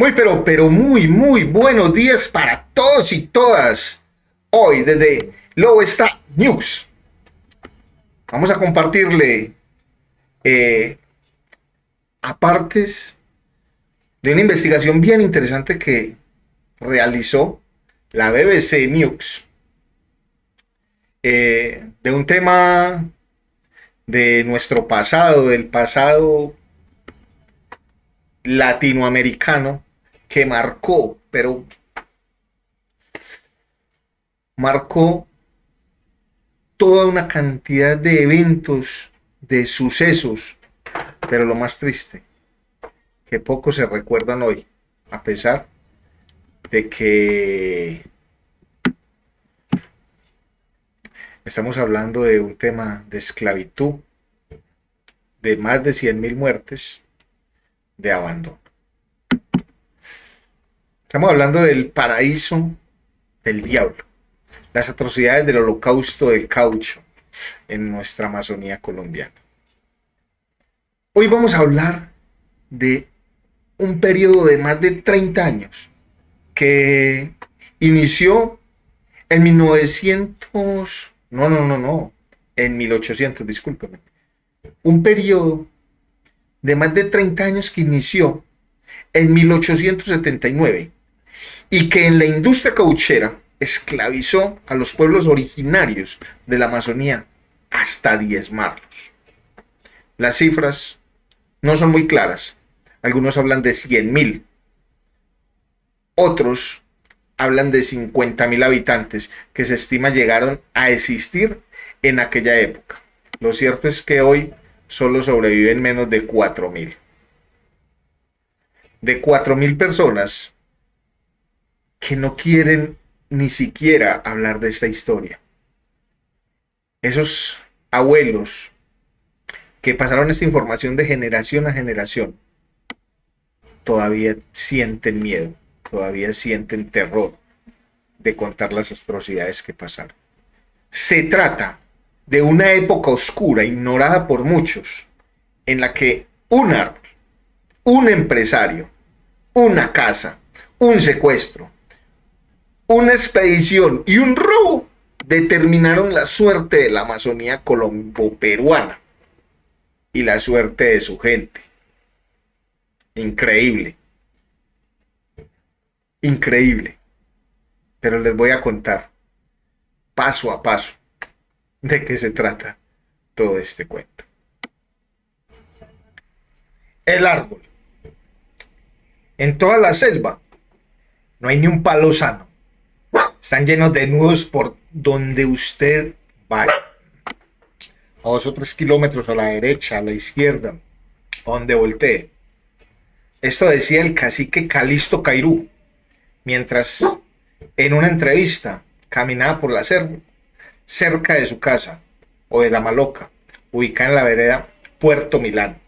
Pero muy buenos días para todos y todas. Hoy desde Lobo está News. Vamos a compartirle apartes de una investigación bien interesante que realizó la BBC News de un tema de nuestro pasado, del pasado latinoamericano que marcó toda una cantidad de eventos, de sucesos, pero lo más triste, que pocos se recuerdan hoy, a pesar de que estamos hablando de un tema de esclavitud, de más de 100.000 muertes, de abandono. Estamos hablando del paraíso del diablo, las atrocidades del holocausto del caucho en nuestra Amazonía colombiana. Hoy vamos a hablar de un periodo de más de 30 años que inició en 1900, en 1800, discúlpeme. Un periodo de más de 30 años que inició en 1879 y que en la industria cauchera esclavizó a los pueblos originarios de la Amazonía hasta diezmarlos. Las cifras no son muy claras. Algunos hablan de 100.000, otros hablan de 50.000 habitantes que se estima llegaron a existir en aquella época. Lo cierto es que hoy solo sobreviven menos de 4.000. De 4.000 personas que no quieren ni siquiera hablar de esta historia. Esos abuelos que pasaron esta información de generación a generación todavía sienten miedo, todavía sienten terror de contar las atrocidades que pasaron. Se trata de una época oscura, ignorada por muchos, en la que un árbol, un empresario, una casa, un secuestro, una expedición y un robo determinaron la suerte de la Amazonía colombo-peruana y la suerte de su gente. Increíble. Increíble. Pero les voy a contar paso a paso de qué se trata todo este cuento. El árbol. En toda la selva no hay ni un palo sano. Están llenos de nudos por donde usted vaya. A 2 o 3 kilómetros a la derecha, a la izquierda, a donde voltee. Esto decía el cacique Calisto Cairú, mientras en una entrevista caminaba por la selva, cerca de su casa, o de la Maloca, ubicada en la vereda Puerto Milán.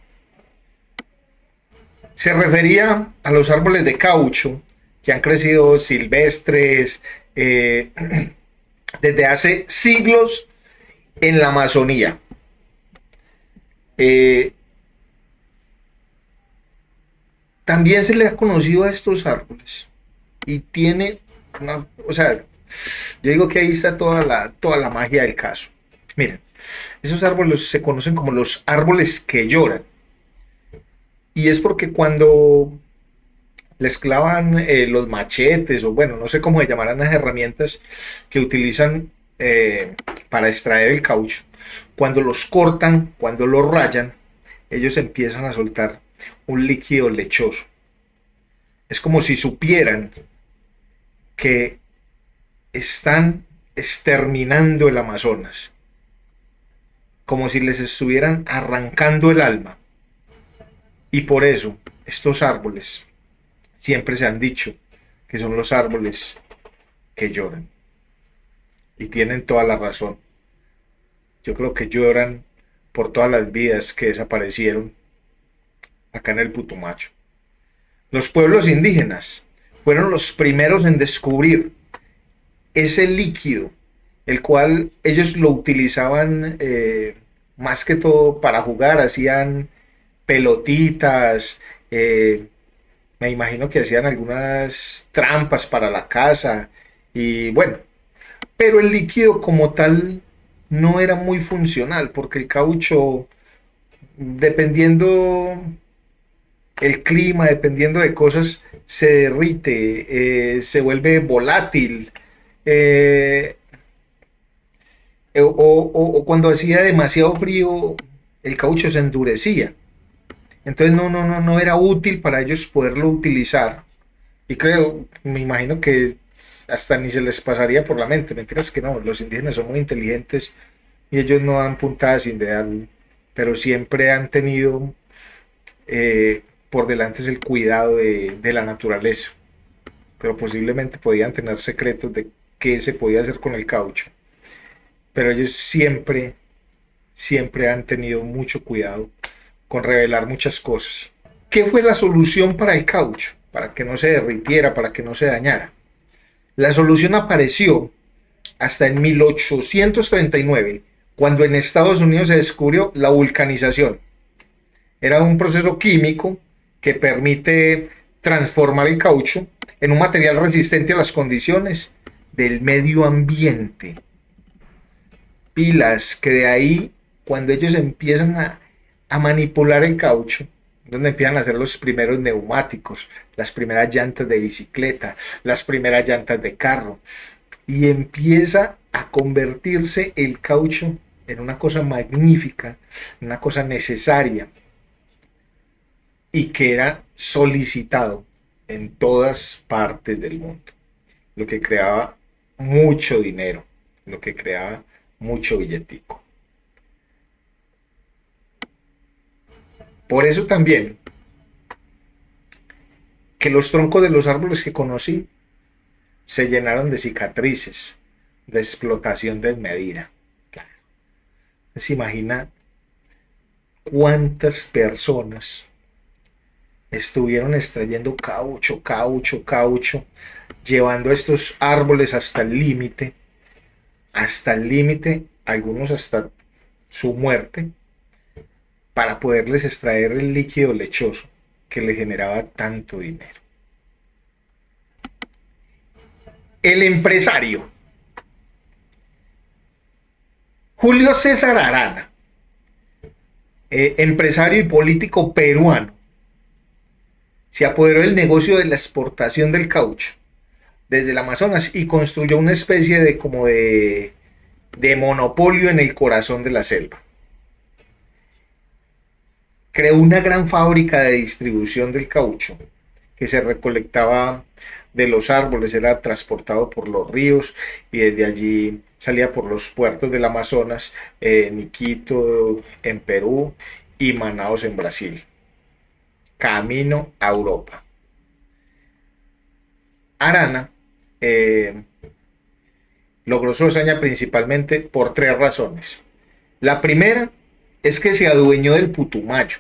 Se refería a los árboles de caucho que han crecido silvestres desde hace siglos en la Amazonía. También se le ha conocido a estos árboles y tiene una, yo digo que ahí está toda la magia del caso. Miren, esos árboles se conocen como los árboles que lloran, y es porque cuando les clavan los machetes, o bueno, no sé cómo se llamarán las herramientas que utilizan para extraer el caucho, cuando los cortan, cuando los rayan, ellos empiezan a soltar un líquido lechoso. Es como si supieran que están exterminando el Amazonas, como si les estuvieran arrancando el alma. Y por eso estos árboles siempre se han dicho que son los árboles que lloran. Y tienen toda la razón. Yo creo que lloran por todas las vidas que desaparecieron acá en el Putumayo. Los pueblos indígenas fueron los primeros en descubrir ese líquido, el cual ellos lo utilizaban más que todo para jugar, hacían pelotitas, me imagino que hacían algunas trampas para la casa y bueno, pero el líquido como tal no era muy funcional porque el caucho, dependiendo el clima, dependiendo de cosas, se derrite, se vuelve volátil, eh, o cuando hacía demasiado frío, el caucho se endurecía. Entonces no era útil para ellos poderlo utilizar. Y creo, me imagino que hasta ni se les pasaría por la mente. Mentiras que no, los indígenas son muy inteligentes y ellos no dan puntadas sin dedo, pero siempre han tenido por delante el cuidado de la naturaleza. Pero posiblemente podían tener secretos de qué se podía hacer con el caucho. Pero ellos siempre han tenido mucho cuidado con revelar muchas cosas. ¿Qué fue la solución para el caucho? Para que no se derritiera, para que no se dañara. La solución apareció hasta en 1839, cuando en Estados Unidos se descubrió la vulcanización. Era un proceso químico que permite transformar el caucho en un material resistente a las condiciones del medio ambiente. Pilas, que de ahí, cuando ellos empiezan a manipular el caucho, donde empiezan a hacer los primeros neumáticos, las primeras llantas de bicicleta, las primeras llantas de carro, y empieza a convertirse el caucho en una cosa magnífica, en una cosa necesaria, y que era solicitado en todas partes del mundo, lo que creaba mucho dinero, lo que creaba mucho billetico. Por eso también que los troncos de los árboles que conocí se llenaron de cicatrices, de explotación desmedida. Claro. ¿Se imagina cuántas personas estuvieron extrayendo caucho, llevando estos árboles hasta el límite, algunos hasta su muerte, para poderles extraer el líquido lechoso que le generaba tanto dinero? El empresario Julio César Arana, empresario y político peruano, se apoderó del negocio de la exportación del caucho desde el Amazonas y construyó una especie de monopolio en el corazón de la selva. Creó una gran fábrica de distribución del caucho que se recolectaba de los árboles, era transportado por los ríos y desde allí salía por los puertos del Amazonas, en Iquitos en Perú y Manaos en Brasil, camino a Europa. Arana logró su hazaña principalmente por tres razones. La primera es que se adueñó del Putumayo,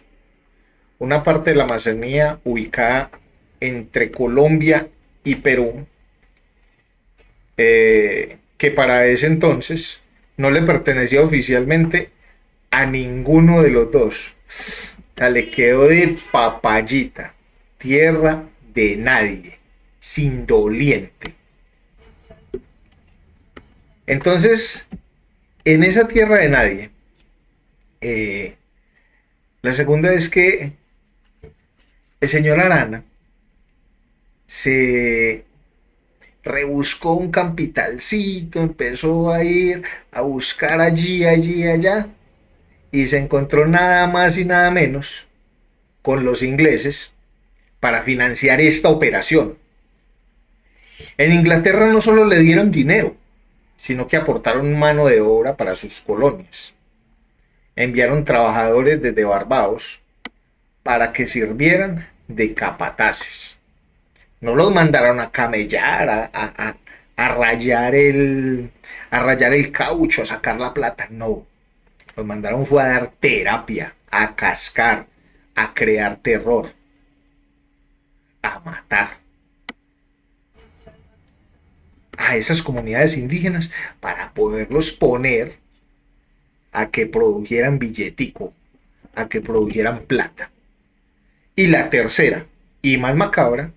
una parte de la Amazonía ubicada entre Colombia y Perú, que para ese entonces no le pertenecía oficialmente a ninguno de los dos. O sea, le quedó de papayita, tierra de nadie, sin doliente. Entonces, en esa tierra de nadie, la segunda es que el señor Arana se rebuscó un capitalcito, empezó a ir a buscar allí, allá, y se encontró nada más y nada menos con los ingleses para financiar esta operación. En Inglaterra no solo le dieron dinero, sino que aportaron mano de obra para sus colonias. Enviaron trabajadores desde Barbados para que sirvieran de capataces. No los mandaron a camellar, a rayar el caucho, a sacar la plata, no. Los mandaron fue a dar terapia, a cascar, a crear terror, a matar a esas comunidades indígenas para poderlos poner a que produjeran billetico, a que produjeran plata. Y la tercera, y más macabra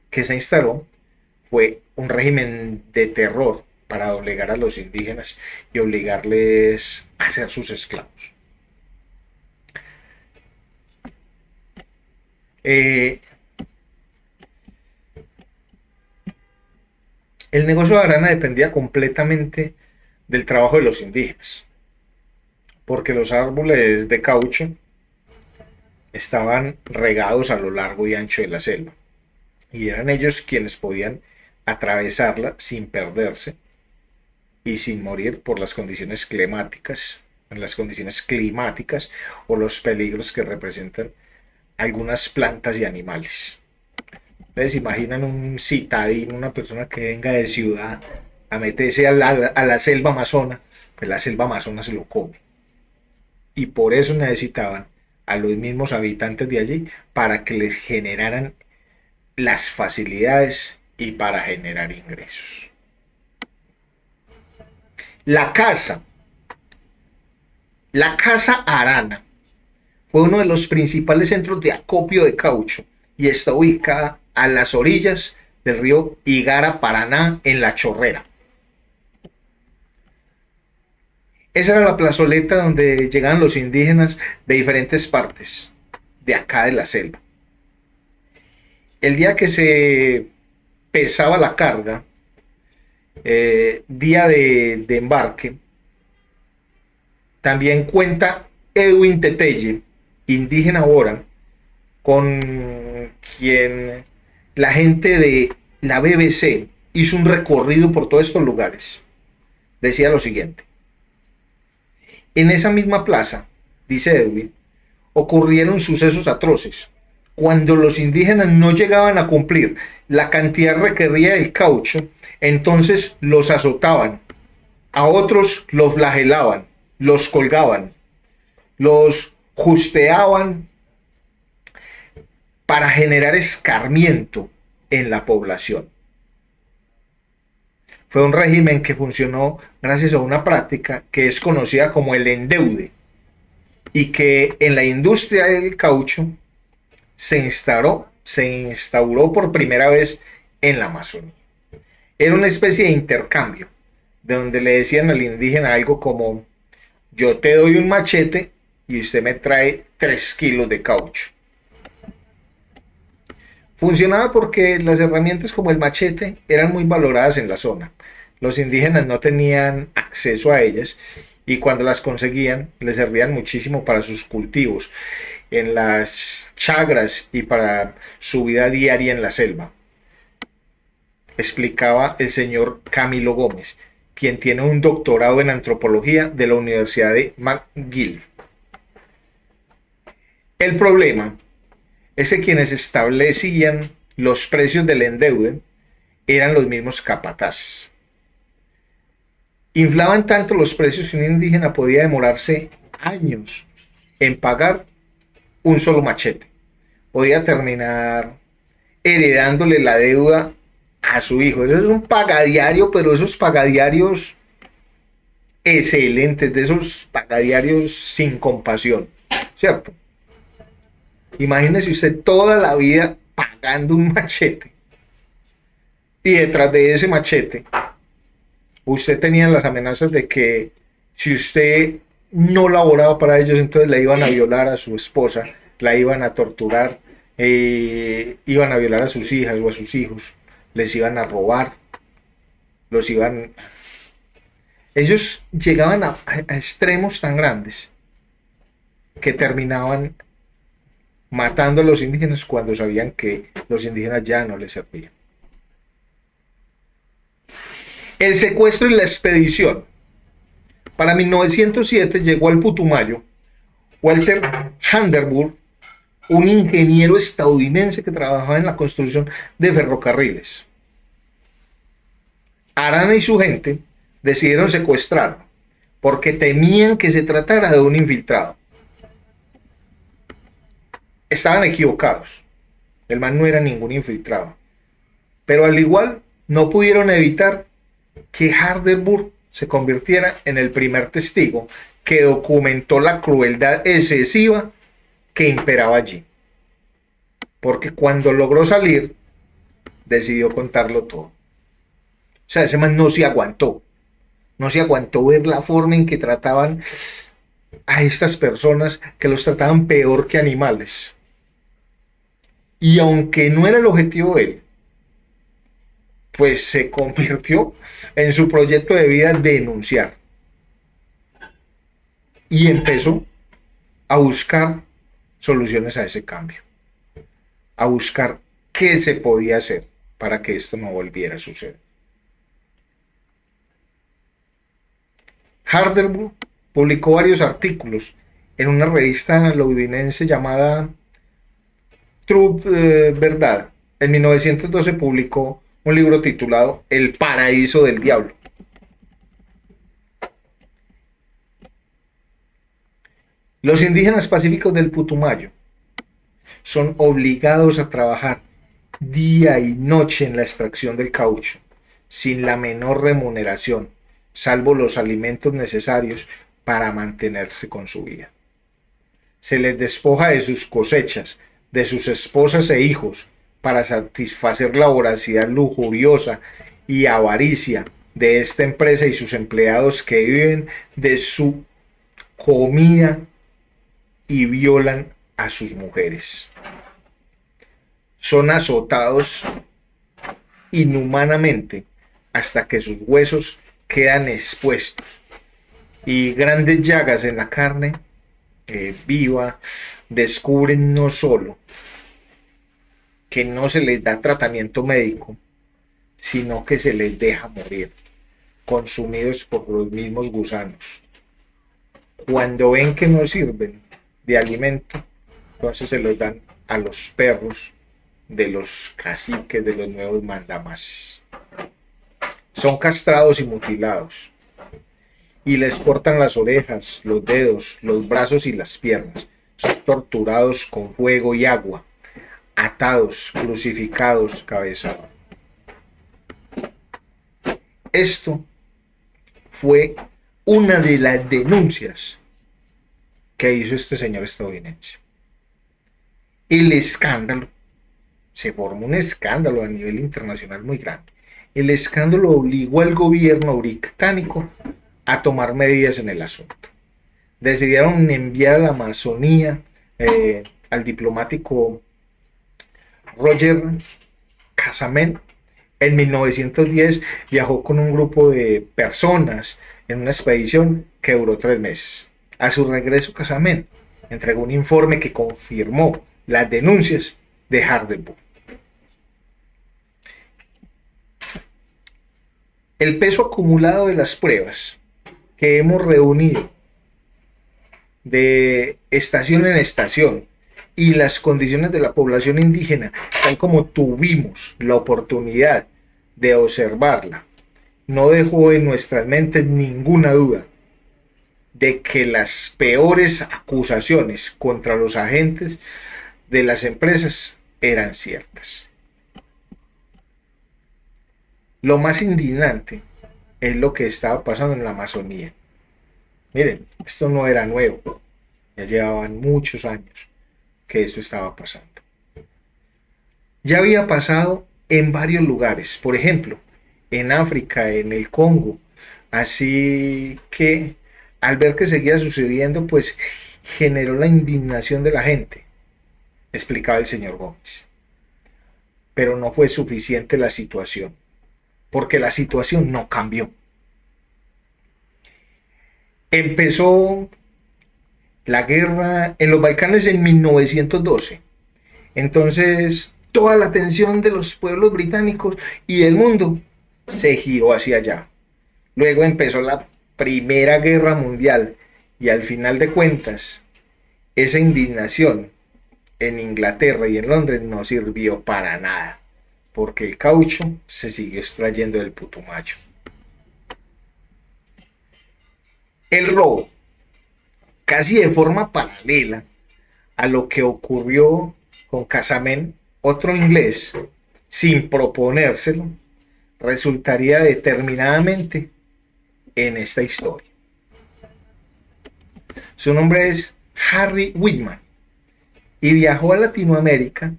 que se instaló fue un régimen de terror para doblegar a los indígenas y obligarles a ser sus esclavos. El negocio de Arana dependía completamente del trabajo de los indígenas, porque los árboles de caucho estaban regados a lo largo y ancho de la selva, y eran ellos quienes podían atravesarla sin perderse y sin morir por las condiciones climáticas, o los peligros que representan algunas plantas y animales. Ustedes imaginan un citadino, una persona que venga de ciudad a meterse a la selva amazona, pues la selva amazona se lo come. Y por eso necesitaban a los mismos habitantes de allí para que les generaran las facilidades y para generar ingresos. La casa Arana fue uno de los principales centros de acopio de caucho y está ubicada a las orillas del río Igara-Paraná en La Chorrera. Esa era la plazoleta donde llegaban los indígenas de diferentes partes de acá de la selva. El día que se pesaba la carga, día de embarque, también cuenta Edwin Teteye, indígena ahora, con quien la gente de la BBC hizo un recorrido por todos estos lugares. Decía lo siguiente: en esa misma plaza, dice Edwin, ocurrieron sucesos atroces. Cuando los indígenas no llegaban a cumplir la cantidad requerida del caucho, entonces los azotaban, a otros los flagelaban, los colgaban, los justeaban para generar escarmiento en la población. Fue un régimen que funcionó gracias a una práctica que es conocida como el endeude y que en la industria del caucho se instauró por primera vez en la Amazonía. Era una especie de intercambio, de donde le decían al indígena algo como: yo te doy un machete y usted me trae 3 kilos de caucho. Funcionaba porque las herramientas como el machete eran muy valoradas en la zona. Los indígenas no tenían acceso a ellas y cuando las conseguían les servían muchísimo para sus cultivos en las chagras y para su vida diaria en la selva. Explicaba el señor Camilo Gómez, quien tiene un doctorado en antropología de la Universidad de McGill. El problema es que quienes establecían los precios del endeude eran los mismos capataces. Inflaban tanto los precios que un indígena podía demorarse años en pagar un solo machete. Podía terminar heredándole la deuda a su hijo. Eso es un pagadiario, pero esos pagadiarios excelentes, de esos pagadiarios sin compasión, ¿cierto? Imagínese usted toda la vida pagando un machete y detrás de ese machete usted tenía las amenazas de que si usted no laboraba para ellos, entonces le iban a violar a su esposa, la iban a torturar, iban a violar a sus hijas o a sus hijos, les iban a robar, ellos llegaban a extremos tan grandes que terminaban matando a los indígenas cuando sabían que los indígenas ya no les servían. El secuestro y la expedición. Para 1907 llegó al Putumayo Walter Vanderburg, un ingeniero estadounidense que trabajaba en la construcción de ferrocarriles. Arana y su gente decidieron secuestrarlo porque temían que se tratara de un infiltrado. Estaban equivocados. El man no era ningún infiltrado. Pero al igual no pudieron evitar que Vanderburg se convirtiera en el primer testigo que documentó la crueldad excesiva que imperaba allí. porque cuando logró salir, decidió contarlo todo. O sea, ese man no se aguantó. No se aguantó ver la forma en que trataban a estas personas, que los trataban peor que animales. Y aunque no era el objetivo de él, pues se convirtió en su proyecto de vida denunciar. Y empezó a buscar soluciones a ese cambio, a buscar qué se podía hacer para que esto no volviera a suceder. Hardenberg publicó varios artículos en una revista londinense llamada Truth Verdad. En 1912 publicó un libro titulado El paraíso del diablo. Los indígenas pacíficos del Putumayo son obligados a trabajar día y noche en la extracción del caucho, sin la menor remuneración, salvo los alimentos necesarios para mantenerse con su vida. Se les despoja de sus cosechas, de sus esposas e hijos, para satisfacer la voracidad lujuriosa y avaricia de esta empresa y sus empleados, que viven de su comida y violan a sus mujeres. Son azotados inhumanamente hasta que sus huesos quedan expuestos y grandes llagas en la carne viva descubren no solo que no se les da tratamiento médico, sino que se les deja morir, consumidos por los mismos gusanos. Cuando ven que no sirven de alimento, entonces se los dan a los perros de los caciques, de los nuevos mandamases. Son castrados y mutilados, y les cortan las orejas, los dedos, los brazos y las piernas. Son torturados con fuego y agua, atados, crucificados, cabeza abajo. Esto fue una de las denuncias que hizo este señor estadounidense. El escándalo, se formó un escándalo a nivel internacional muy grande. El escándalo obligó al gobierno británico a tomar medidas en el asunto. Decidieron enviar a la Amazonía al diplomático Roger Casamen. En 1910 viajó con un grupo de personas en una expedición que duró 3 meses. A su regreso, Casamen entregó un informe que confirmó las denuncias de Hardenberg. El peso acumulado de las pruebas que hemos reunido de estación en estación y las condiciones de la población indígena, tal como tuvimos la oportunidad de observarla, no dejó en nuestras mentes ninguna duda de que las peores acusaciones contra los agentes de las empresas eran ciertas. Lo más indignante es lo que estaba pasando en la Amazonía. Miren, esto no era nuevo, ya llevaban muchos años que esto estaba pasando. Ya había pasado en varios lugares, por ejemplo, en África, en el Congo, así que al ver que seguía sucediendo, pues generó la indignación de la gente, explicaba el señor Gómez. Pero no fue suficiente la situación, porque la situación no cambió. Empezó la guerra en los Balcanes en 1912. Entonces, toda la atención de los pueblos británicos y del mundo se giró hacia allá. Luego empezó la Primera Guerra Mundial y al final de cuentas, esa indignación en Inglaterra y en Londres no sirvió para nada, porque el caucho se siguió extrayendo del Putumayo. El robo, casi de forma paralela a lo que ocurrió con Casamen, otro inglés, sin proponérselo, resultaría determinadamente en esta historia. Su nombre es Harry Whitman y viajó a Latinoamérica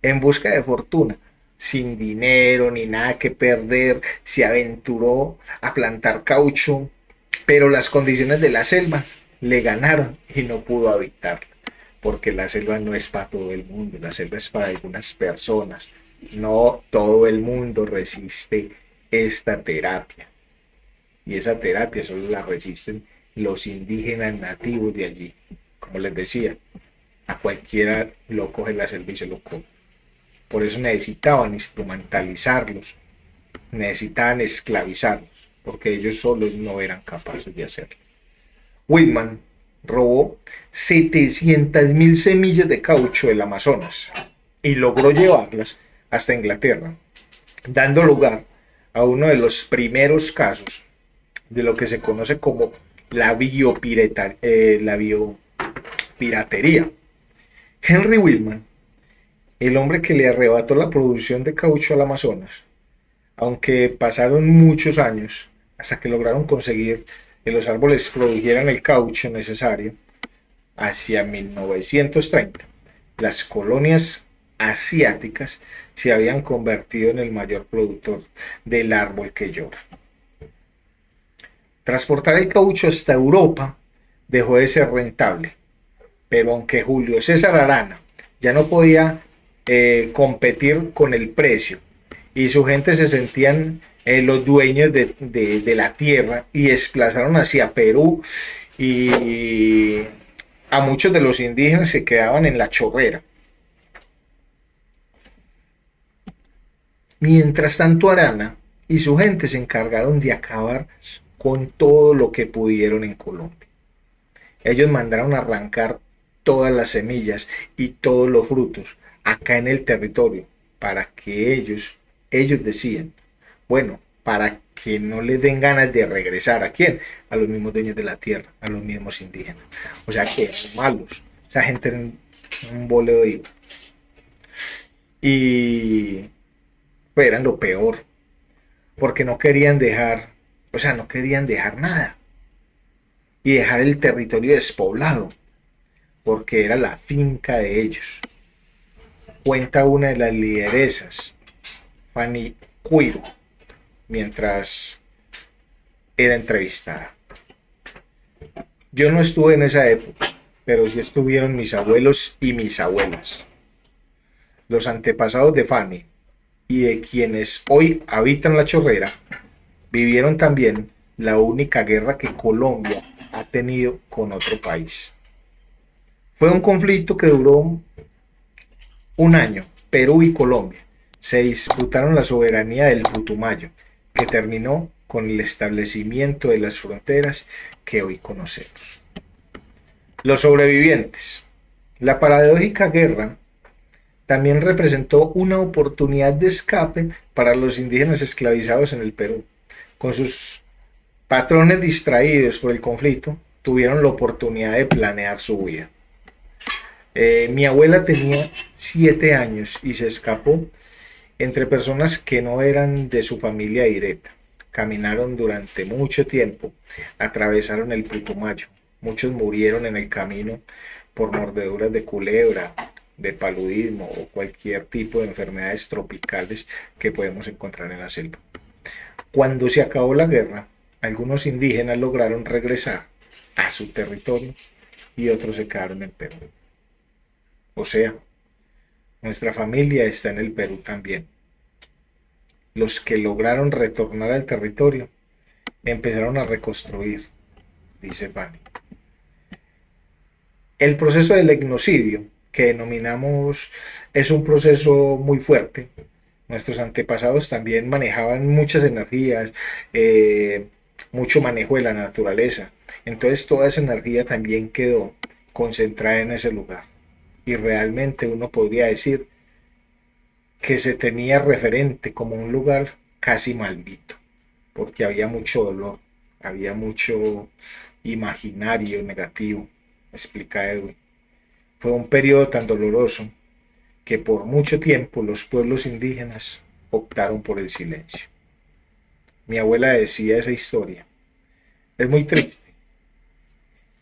en busca de fortuna, sin dinero ni nada que perder, se aventuró a plantar caucho, pero las condiciones de la selva le ganaron y no pudo habitarla, porque la selva no es para todo el mundo, la selva es para algunas personas, no todo el mundo resiste esta terapia, y esa terapia solo la resisten los indígenas nativos de allí, como les decía, a cualquiera lo coge la selva y se lo come. Por eso necesitaban instrumentalizarlos, necesitaban esclavizarlos, porque ellos solos no eran capaces de hacerlo. Whitman robó 700.000 semillas de caucho del Amazonas y logró llevarlas hasta Inglaterra, dando lugar a uno de los primeros casos de lo que se conoce como la biopiratería. Henry Whitman, el hombre que le arrebató la producción de caucho al Amazonas, aunque pasaron muchos años hasta que lograron conseguir que los árboles produjeran el caucho necesario, hacia 1930, las colonias asiáticas se habían convertido en el mayor productor del árbol que llora. Transportar el caucho hasta Europa dejó de ser rentable, pero aunque Julio César Arana ya no podía competir con el precio y su gente se sentían los dueños de la tierra y desplazaron hacia Perú, y a muchos de los indígenas se quedaban en la chorrera. Mientras tanto, Arana y su gente se encargaron de acabar con todo lo que pudieron en Colombia. Ellos mandaron arrancar todas las semillas y todos los frutos acá en el territorio para que ellos decían, bueno, para que no les den ganas de regresar. ¿A quién? A los mismos dueños de la tierra, a los mismos indígenas. O sea que eran malos. Esa gente era un boleo de... Y pues eran lo peor, porque no querían dejar, o sea, no querían dejar nada. Y dejar el territorio despoblado, porque era la finca de ellos. Cuenta una de las lideresas, Fanny Cuiro, mientras era entrevistada. Yo no estuve en esa época, pero sí estuvieron mis abuelos y mis abuelas. Los antepasados de Fanny y de quienes hoy habitan la chorrera vivieron también la única guerra que Colombia ha tenido con otro país. Fue un conflicto que duró un año. Perú y Colombia se disputaron la soberanía del Putumayo, que terminó con el establecimiento de las fronteras que hoy conocemos. Los sobrevivientes. La paradójica guerra también representó una oportunidad de escape para los indígenas esclavizados en el Perú. Con sus patrones distraídos por el conflicto, tuvieron la oportunidad de planear su vida. Mi abuela tenía 7 años y se escapó entre personas que no eran de su familia directa. Caminaron durante mucho tiempo, atravesaron el Putumayo. Muchos murieron en el camino por mordeduras de culebra, de paludismo o cualquier tipo de enfermedades tropicales que podemos encontrar en la selva. Cuando se acabó la guerra, algunos indígenas lograron regresar a su territorio y otros se quedaron en Perú. O sea, nuestra familia está en el Perú también. Los que lograron retornar al territorio empezaron a reconstruir, dice Fanny. El proceso del etnocidio, que denominamos, es un proceso muy fuerte. Nuestros antepasados también manejaban muchas energías, mucho manejo de la naturaleza. Entonces toda esa energía también quedó concentrada en ese lugar. Y realmente uno podría decir que se tenía referente como un lugar casi maldito, porque había mucho dolor, había mucho imaginario negativo, explica Edwin. Fue un periodo tan doloroso que por mucho tiempo los pueblos indígenas optaron por el silencio. Mi abuela decía esa historia. Es muy triste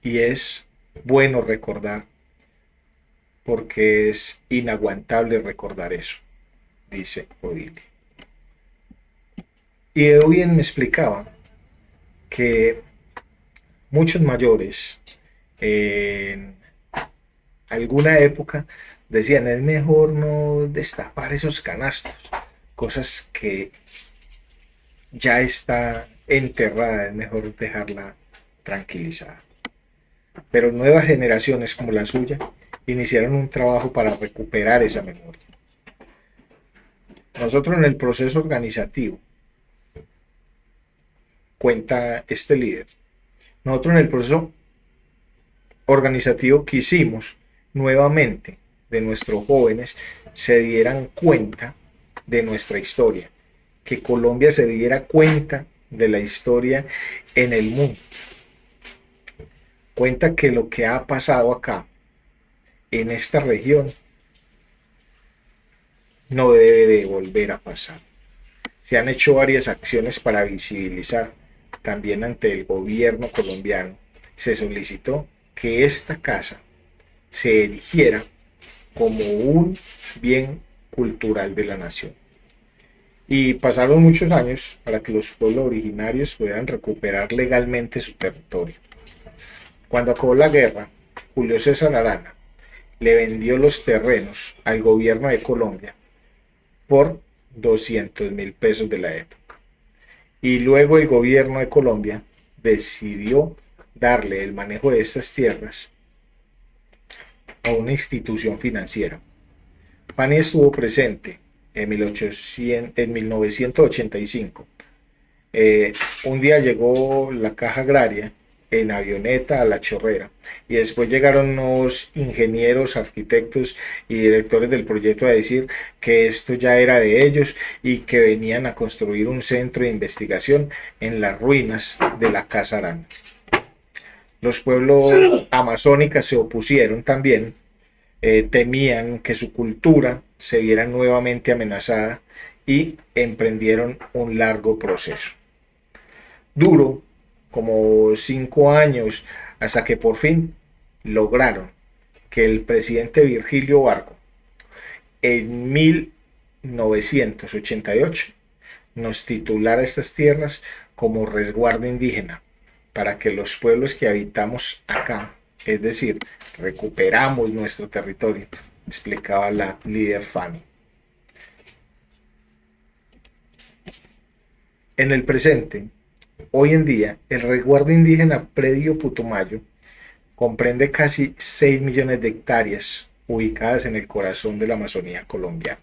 y es bueno recordar porque es inaguantable recordar eso, dice Odile. Y Edwin me explicaba que muchos mayores en alguna época decían es mejor no destapar esos canastos, cosas que ya está enterrada, es mejor dejarla tranquilizada. Pero nuevas generaciones como la suya iniciaron un trabajo para recuperar esa memoria. Nosotros en el proceso organizativo, cuenta este líder, nosotros en el proceso organizativo quisimos nuevamente de nuestros jóvenes se dieran cuenta de nuestra historia, que Colombia se diera cuenta de la historia en el mundo, cuenta que lo que ha pasado acá en esta región no debe de volver a pasar. Se han hecho varias acciones para visibilizar. También ante el gobierno colombiano se solicitó que esta casa se erigiera como un bien cultural de la nación. Y pasaron muchos años para que los pueblos originarios puedan recuperar legalmente su territorio. Cuando acabó la guerra, Julio César Arana le vendió los terrenos al gobierno de Colombia por 200.000 pesos de la época. Y luego el gobierno de Colombia decidió darle el manejo de estas tierras a una institución financiera. Fanny estuvo presente en 1985. Un día llegó la Caja Agraria en avioneta a La Chorrera y después llegaron unos ingenieros, arquitectos y directores del proyecto a decir que esto ya era de ellos y que venían a construir un centro de investigación en las ruinas de la Casa Arana. Los pueblos amazónicos se opusieron también, temían que su cultura se viera nuevamente amenazada y emprendieron un largo proceso. Duro como 5 años hasta que por fin lograron que el presidente Virgilio Barco en 1988 nos titulara estas tierras como resguardo indígena para que los pueblos que habitamos acá, es decir, recuperamos nuestro territorio, explicaba la líder Fanny. En el presente, hoy en día, el resguardo indígena Predio Putumayo comprende casi 6 millones de hectáreas ubicadas en el corazón de la Amazonía colombiana.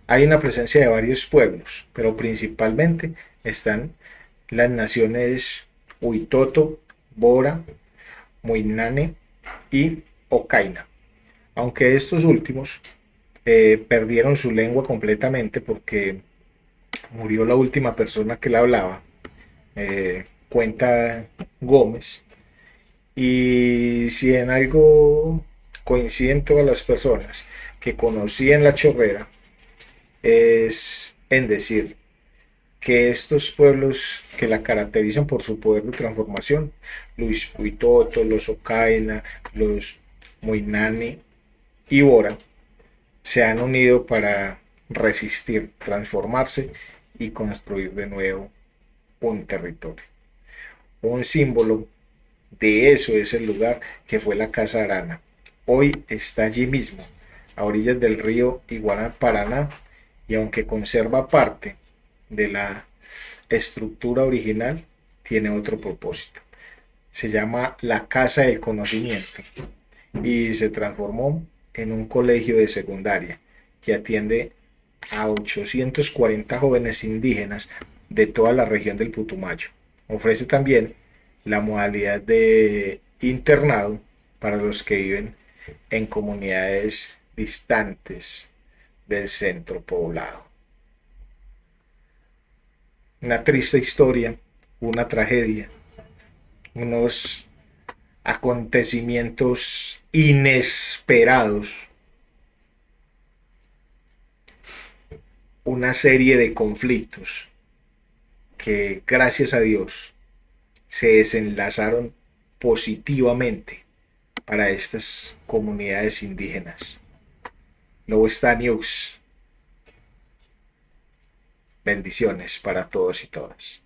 Hay una presencia de varios pueblos, pero principalmente están las naciones Huitoto, Bora, Muinane y Ocaina, aunque estos últimos perdieron su lengua completamente porque murió la última persona que la hablaba, cuenta Gómez, y si en algo coinciden todas las personas que conocían La Chorrera es en decir que estos pueblos que la caracterizan por su poder de transformación, los Huitoto, los Ocaina, los Muinane y Bora, se han unido para resistir, transformarse y construir de nuevo un territorio. Un símbolo de eso es el lugar que fue la Casa Arana. Hoy está allí mismo, a orillas del río Iguana Paraná, y aunque conserva parte de la estructura original, tiene otro propósito. Se llama la Casa del Conocimiento y se transformó en un colegio de secundaria que atiende a 840 jóvenes indígenas de toda la región del Putumayo. Ofrece también la modalidad de internado para los que viven en comunidades distantes del centro poblado. Una triste historia, una tragedia, unos acontecimientos inesperados, una serie de conflictos que gracias a Dios se desenlazaron positivamente para estas comunidades indígenas. Lobo está News. Bendiciones para todos y todas.